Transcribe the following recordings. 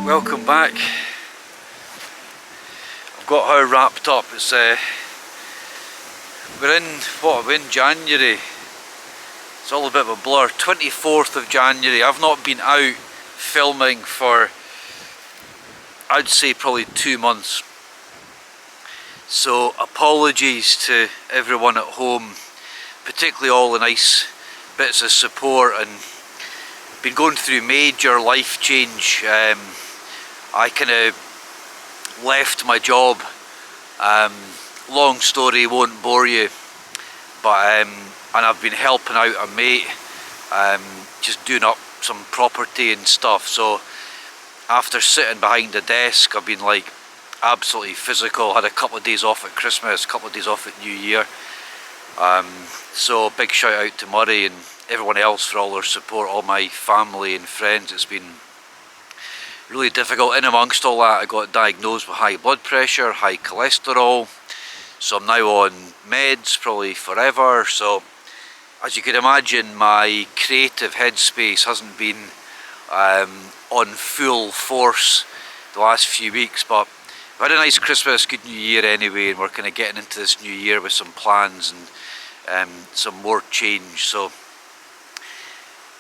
Welcome back. I've got her wrapped up. It's we're in January. It's all a bit of a blur. 24th of January. I've not been out filming for, I'd say, probably 2 months. So apologies to everyone at home, particularly all the nice bits of support, and been going through major life change. I kind of left my job. Long story, won't bore you, but and I've been helping out a mate, just doing up some property and stuff. So after sitting behind a desk, I've been like absolutely physical. Had a couple of days off at Christmas, a couple of days off at New Year. So big shout out to Murray and everyone else for all their support, all my family and friends. It's been really difficult. In amongst all that, I got diagnosed with high blood pressure, high cholesterol, so I'm now on meds probably forever. So as you can imagine, my creative headspace hasn't been on full force the last few weeks, but we had a nice Christmas, good New Year anyway, and we're kind of getting into this new year with some plans and some more change. So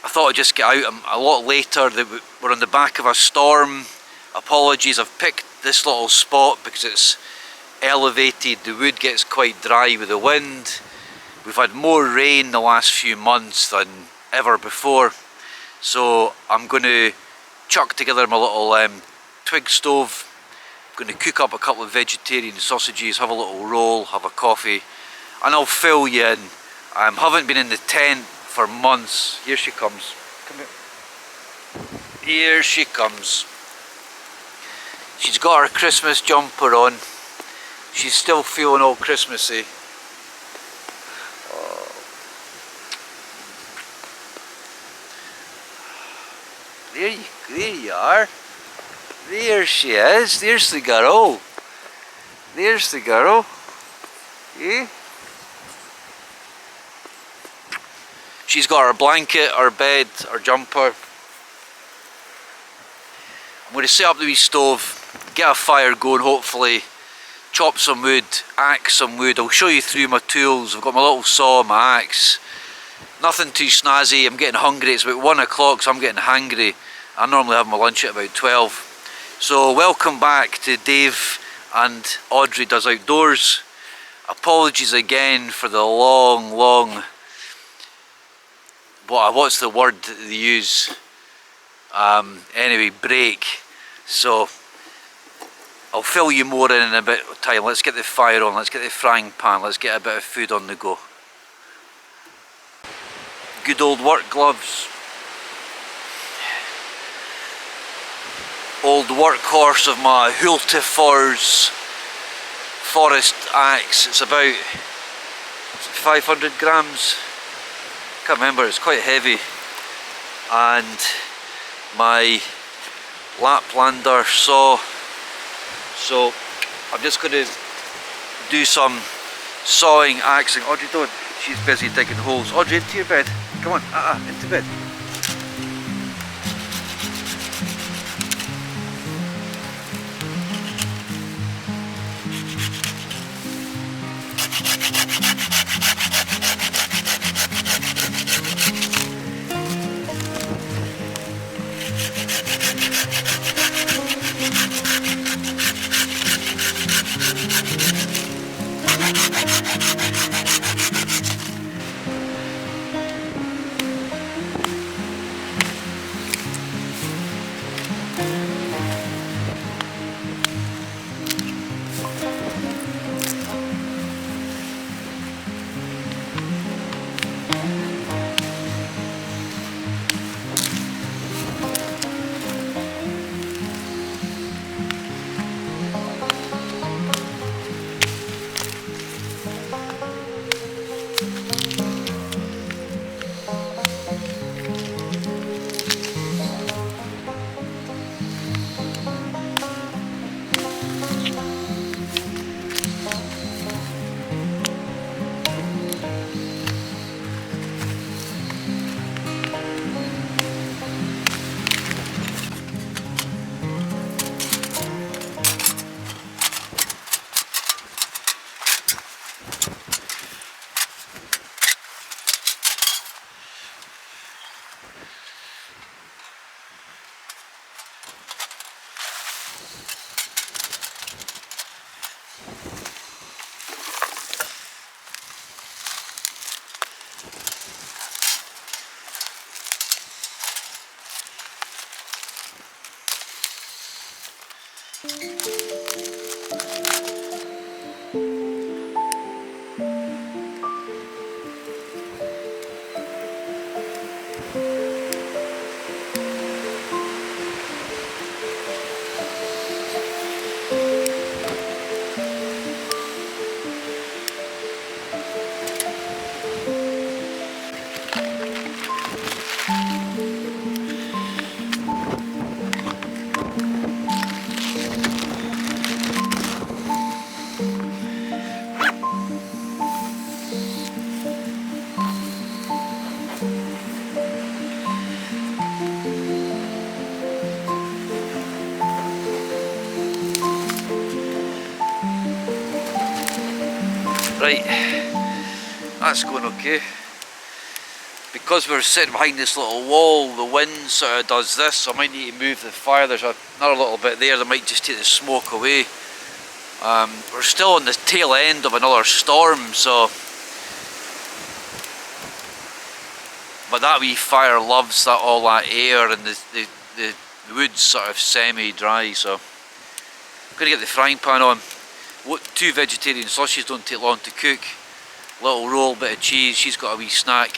I thought I'd just get out a lot later. We're on the back of a storm. Apologies, I've picked this little spot because it's elevated. The wood gets quite dry with the wind. We've had more rain the last few months than ever before. So I'm going to chuck together my little twig stove. I'm going to cook up a couple of vegetarian sausages, have a little roll, have a coffee, and I'll fill you in. Haven't been in the tent for months. Here she comes. Come here. Here she comes. She's got her Christmas jumper on. She's still feeling all Christmassy. Oh. There you are. There she is. There's the girl. There's the girl. Eh? She's got her blanket, her bed, her jumper. I'm going to set up the wee stove, get a fire going hopefully, chop some wood, axe some wood. I'll show you through my tools. I've got my little saw, my axe. Nothing too snazzy. I'm getting hungry. It's about 1 o'clock, so I'm getting hangry. I normally have my lunch at about 12. So welcome back to Dave and Audrey Does Outdoors. Apologies again for the long what's the word that they use? Anyway, break. So I'll fill you more in a bit of time. Let's get the fire on, let's get the frying pan, let's get a bit of food on the go. Good old work gloves. Old workhorse of my Hultefors forest axe. It's about 500 grams. Can't remember, it's quite heavy. And my Laplander saw. So I'm just going to do some sawing, axing. Audrey, don't. She's busy digging holes. Audrey, into your bed. Come on, into bed. Right, that's going okay. Because we're sitting behind this little wall, the wind sort of does this, so I might need to move the fire. There's another little bit there that might just take the smoke away. We're still on the tail end of another storm, so... But that wee fire loves that all that air, and the wood's sort of semi-dry, so... I'm going to get the frying pan on. 2 vegetarian sausages don't take long to cook. Little roll, bit of cheese, she's got a wee snack.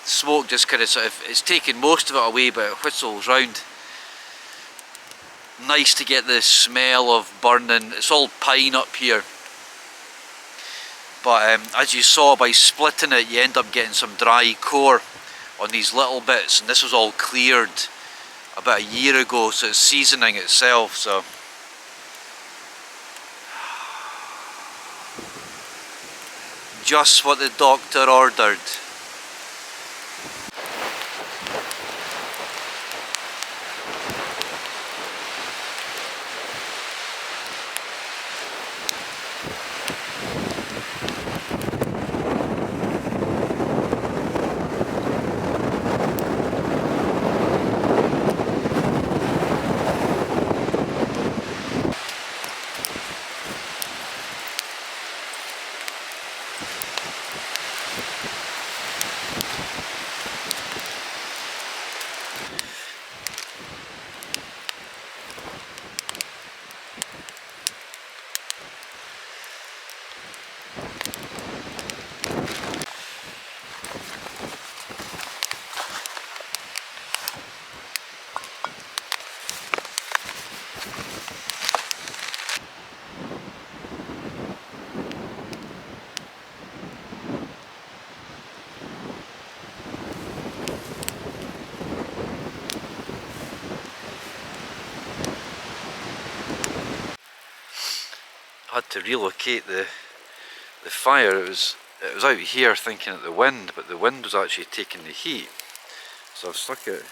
The smoke just kind of it's taking most of it away, but it whistles round. Nice to get the smell of burning. It's all pine up here. But as you saw, by splitting it, you end up getting some dry core on these little bits, and this was all cleared about a year ago, so it's seasoning itself. So just what the doctor ordered. I had to relocate the fire. It was out here thinking at the wind, but the wind was actually taking the heat, so I've stuck it.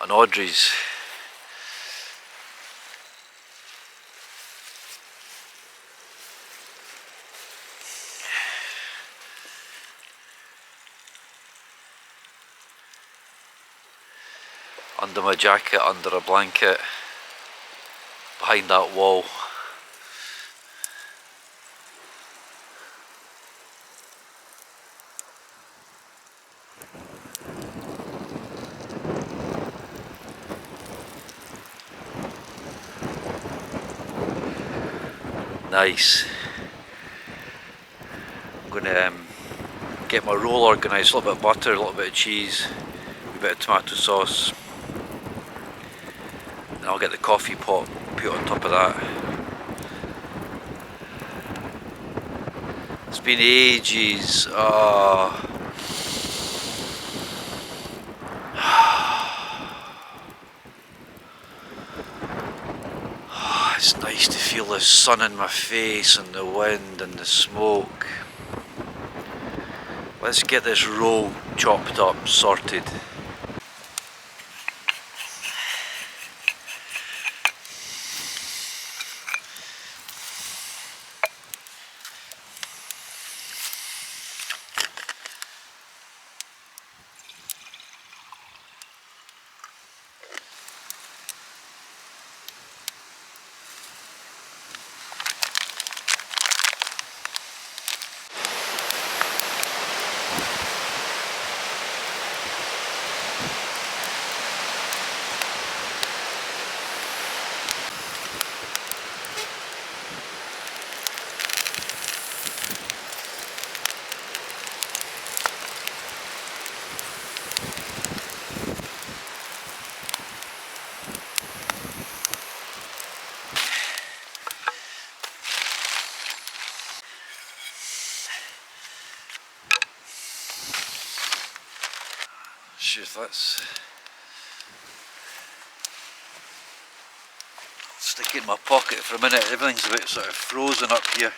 And Audrey's under my jacket, under a blanket, behind that wall. Nice. I'm going to get my roll organised, a little bit of butter, a little bit of cheese, a bit of tomato sauce. And I'll get the coffee pot, put on top of that. It's been ages. It's nice to feel the sun in my face and the wind and the smoke. Let's get this roll chopped up, sorted. handkerchief, that's stick it in my pocket for a minute. Everything's a bit sort of frozen up here.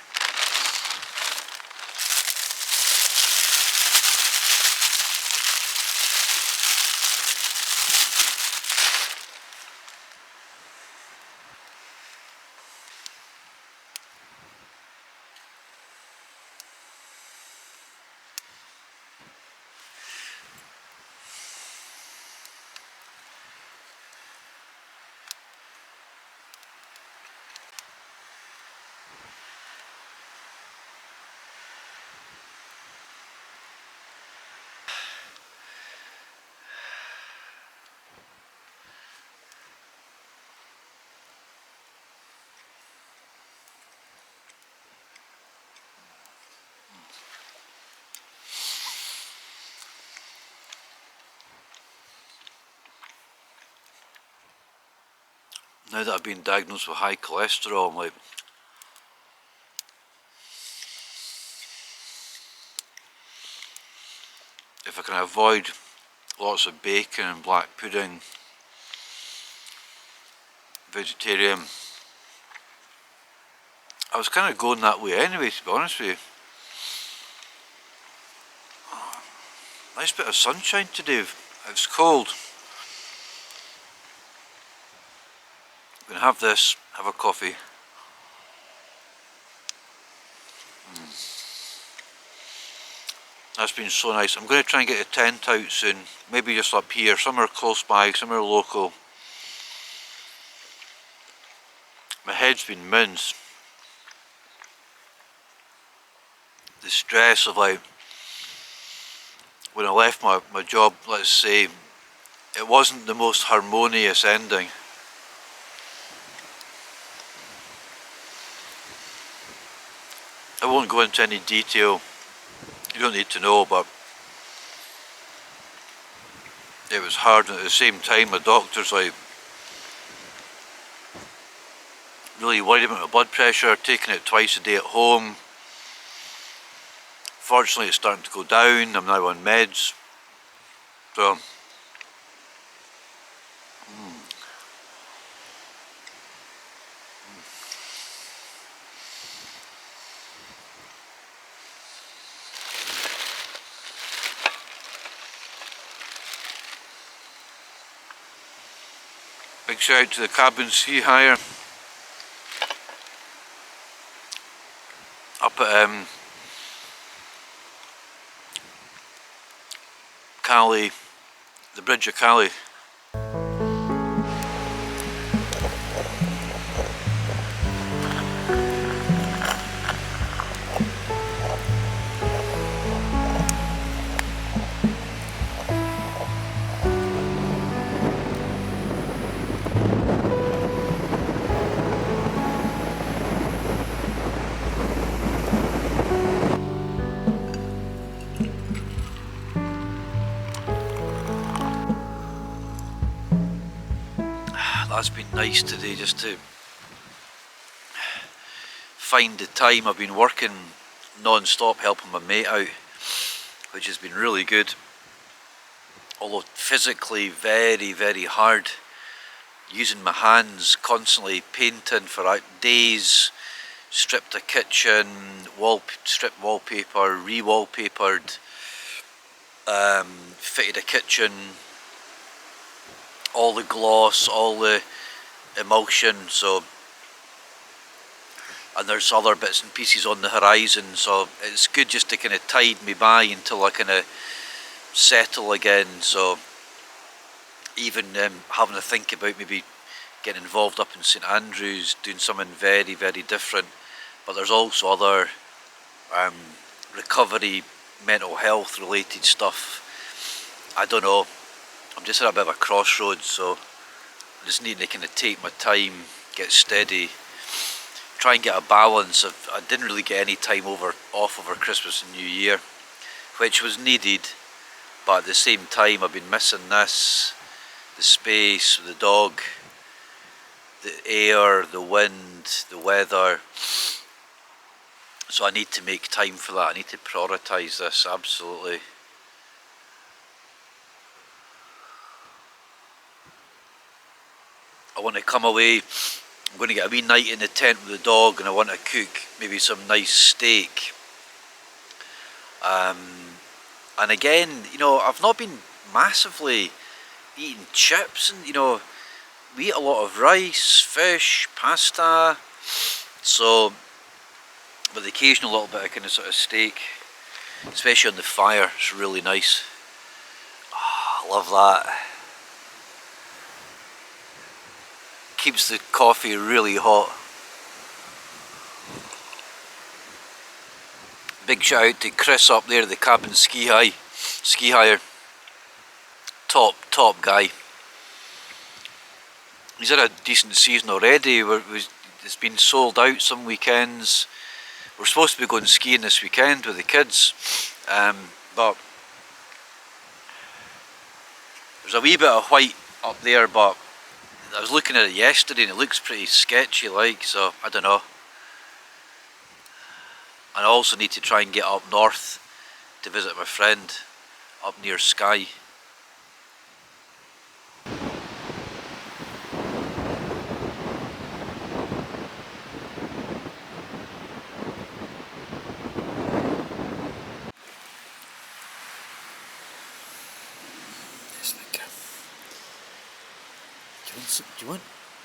Now that I've been diagnosed with high cholesterol, I'm like, if I can avoid lots of bacon and black pudding, vegetarian, I was kind of going that way anyway, to be honest with you. Nice bit of sunshine today. It's cold. I'm going to have this, have a coffee. That's been so nice. I'm going to try and get a tent out soon. Maybe just up here, somewhere close by, somewhere local. My head's been minced. The stress of like, when I left my job, let's say, it wasn't the most harmonious ending. I won't go into any detail, you don't need to know, but it was hard, and at the same time my doctor's like really worried about my blood pressure, taking it twice a day at home. Fortunately it's starting to go down, I'm now on meds, so big shout out to the Cabin Sea Hire up at Cali, the Bridge of Cali. That's been nice today, just to find the time. I've been working non-stop helping my mate out, which has been really good, although physically very, very hard, using my hands, constantly painting for days, stripped a kitchen, stripped wallpaper, re-wallpapered, fitted a kitchen, all the gloss, all the emulsion, so, and there's other bits and pieces on the horizon, so it's good just to kind of tide me by until I kind of settle again. So even having to think about maybe getting involved up in St Andrews, doing something very, very different, but there's also other recovery, mental health related stuff. I don't know, I'm just at a bit of a crossroads, so I just need to kind of take my time, get steady, try and get a balance of, I didn't really get any time off over Christmas and New Year, which was needed, but at the same time I've been missing this, the space, the dog, the air, the wind, the weather, so I need to make time for that. I need to prioritise this, absolutely. want to come away. I'm going to get a wee night in the tent with the dog, and I want to cook maybe some nice steak. And again, you know, I've not been massively eating chips, and you know, we eat a lot of rice, fish, pasta, so, but the occasional little bit of kind of sort of steak, especially on the fire, it's really nice. Oh, I love that. Keeps the coffee really hot. Big shout out to Chris up there at the cabin ski hire. Top guy. He's had a decent season already. It's been sold out some weekends. We're supposed to be going skiing this weekend with the kids, but there's a wee bit of white up there, but I was looking at it yesterday and it looks pretty sketchy like, so I don't know. And I also need to try and get up north to visit my friend up near Skye.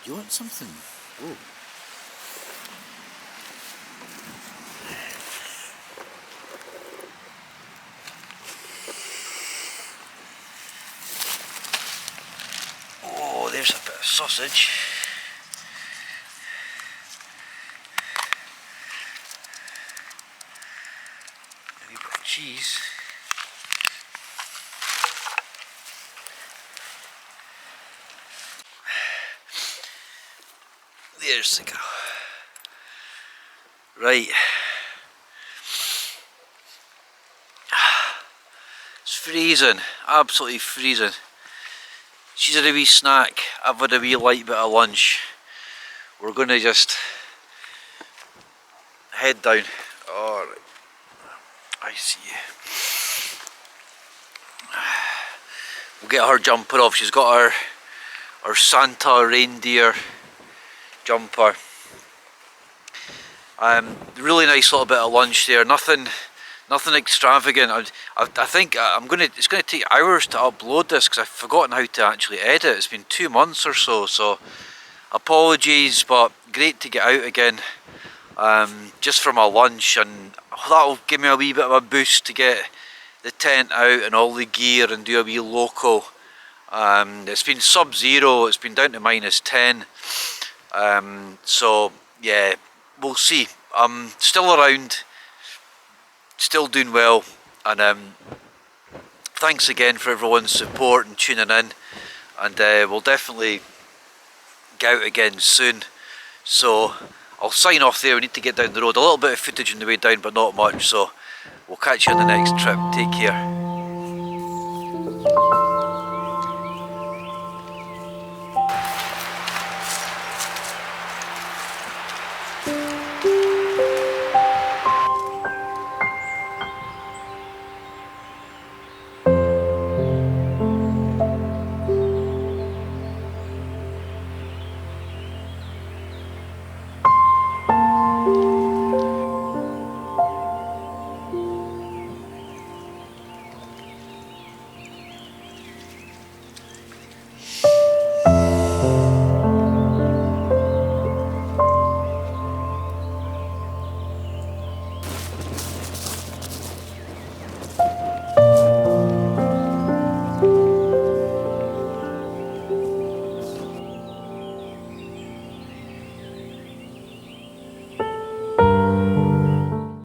Do you want something? Oh. Oh, there's a bit of sausage. A wee bit of cheese. There's the go. Right. It's freezing, absolutely freezing. She's had a wee snack, I've had a wee light bit of lunch. We're going to just head down. Alright, I see you. We'll get her jumper off. She's got her Santa reindeer jumper. Really nice little bit of lunch there. Nothing extravagant. I think it's gonna take hours to upload this because I've forgotten how to actually edit. It's been 2 months or so, so apologies, but great to get out again, just for my lunch, and that'll give me a wee bit of a boost to get the tent out and all the gear and do a wee local. It's been sub-zero, it's been down to -10, so yeah, we'll see. I'm still around, still doing well, and thanks again for everyone's support and tuning in, and we'll definitely get out again soon. So I'll sign off there. We need to get down the road. A little bit of footage on the way down, but not much, so we'll catch you on the next trip. Take care.